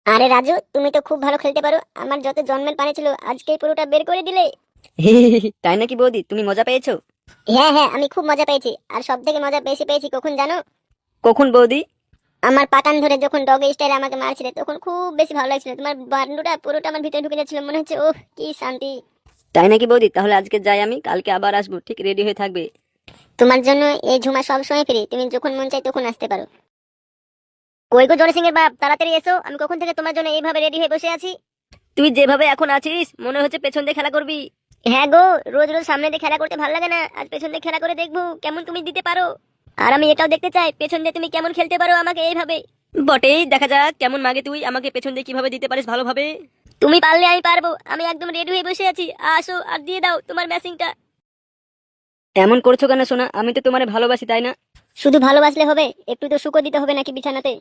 আরে রাজু, তুমি তো খুব ভালো খেলতে পারো। আমার যত জন্মের পানি ছিল আজকেই পুরোটা বের করে দিলে। তাই নাকি বৌদি, তুমি মজা পেয়েছো? হ্যাঁ হ্যাঁ, আমি খুব মজা পেয়েছি। আর সব থেকে মজা বেশি পেয়েছি কখন জানো? কখন বৌদি? আমার পাটান ধরে যখন ডগ স্টাইলে আমাকে মারছিলে তখন খুব বেশি ভালো লাগছিল। তোমার বান্ডুটা পুরোটা আমার ভিতরে ঢুকে যাচ্ছিল, মনে হচ্ছে ওহ কি শান্তি। তাই নাকি বৌদি, তাহলে আজকে যাই, আমি কালকে আবার আসবো, ঠিক রেডি হয়ে থাকবে। তোমার জন্য এই ঝুমা সব সময় ফ্রি, তুমি যখন মন চাই তখন আসতে পারো। কই গো জনি সিং এর বাপ, তাড়াতাড়ি এসো, আমি কখন থেকে তোমার জন্য এইভাবে রেডি হয়ে বসে আছি। তুই যেভাবে এখন আছিস মনে হচ্ছে পেছন দিয়ে খেলা করবি। হ্যাঁ গো, রোজ রোজ সামনে দিয়ে খেলা করতে ভালো লাগে না, আজ পেছন দিয়ে খেলা করে দেখবো কেমন তুমি দিতে পারো। আর আমি এটাও দেখতে চাই পেছন দিয়ে তুমি কেমন খেলতে পারো আমাকে এইভাবে। বটেই, দেখা যাক কেমন মাগে তুই আমাকে পেছন দিয়ে কিভাবে দিতে পারিস ভালোভাবে। তুমি পারলে আমি পারবো, আমি একদম রেডি হয়ে বসে আছি। আসো আর দিয়ে দাও তোমার ম্যাচিংটা। এমন করছো কেন সোনা? আমি তো তোমারে ভালোবাসি, তাই না? শুধু ভালোবাসলে হবে, একটু তো সুখও দিতে হবে নাকি বিছানাতে।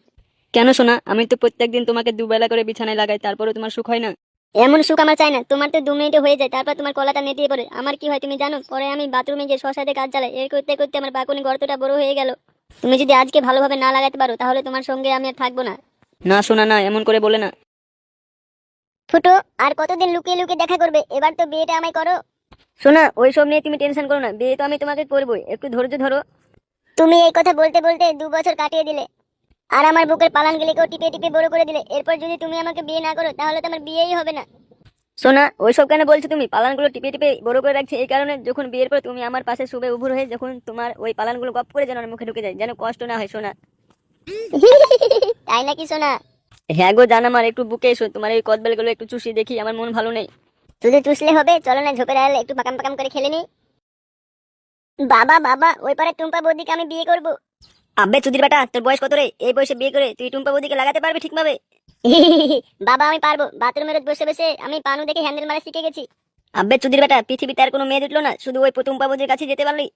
কেন সোনা, আমি তো প্রত্যেকদিন তোমাকে দুবেলা করে বিছানায় লাগাই, তারপরে তোমার সুখ হয় না? এমন সুখ আমার চাই না, তোমার তো 2 মিনিটে হয়ে যায়, তারপর তোমার কলাটা নেতিয়ে পড়ে। আমার কি হয় তুমি জানো? পরে আমি বাথরুমে গিয়ে শশাতে কাজ চালাই, এর করতে করতে আমার বাকুনি গর্তটা বড় হয়ে গেল। তুমি যদি আজকে ভালোভাবে না লাগাতে পারো তাহলে তোমার সঙ্গে আমি আর থাকবো না। না সোনা না, এমন করে বলে না। ফুটো, আর কতদিন লুকিয়ে লুকিয়ে দেখা করবে? এবার তো বিয়েটা আমায় করো। সোনা, ওইসব নিয়ে তুমি টেনশন করো না, বিয়ে তো আমি তোমাকে করবোই, একটু ধৈর্য ধরো। তুমি এই কথা বলতে বলতে 2 বছর কাটিয়ে দিলে, আর আমার বুকের পালানগুলিকেও টিপে টিপে বড় করে দিলে। এরপর যদি তুমি আমাকে বিয়ে না করো তাহলে তো আমার বিয়েই হবে না। সোনা, ওইসব কেন বলছো তুমি? পালানগুলো টিপে টিপে বড় করে রাখছি এই কারণে, যখন বিয়ের পর তুমি আমার পাশে শুবে উবুর হয়ে, যখন তোমার ওই পালানগুলো গপ করে যেন আমার মুখে ঢুকে যায়, যেন কষ্ট না হয় সোনা। তাই নাকি সোনা? হ্যাঁ গো জান, আমার একটু বুকে এসো, তোমার এই কদবেলগুলো একটু চুষি দেখি, আমার মন ভালো নেই। শুধু চুষলে হবে? চলো না ঝোপের আড়ালে একটু পাকাম পাকাম করে খেলে নি। বাবা বাবা, ওই পারে টুম্পা বৌদিকে আমি বিয়ে করব। আব্বে চুদির বেটা, তোর বয়স কত রে? এই বয়সে বিয়ে করে তুই টুম্পা বৌদিকে লাগাতে পারবি ঠিকভাবে? বাবা আমি পারবো, বাথরুমে রোজ বসে বসে আমি পানু দেখে হ্যান্ডেল মারা শিখে গেছি। আব্বে চুদির বেটা, পৃথিবীতে আর কোনো মেয়ে জুটলো না, শুধু ওই টুম্পা বৌদির কাছে যেতে পারলি?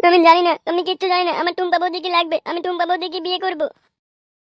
আমি জানি না, আমি কিচ্ছু জানি না। আমার টুম্পা বৌদিকে লাগবে, আমি টুম্পা বৌদিকে বিয়ে করব।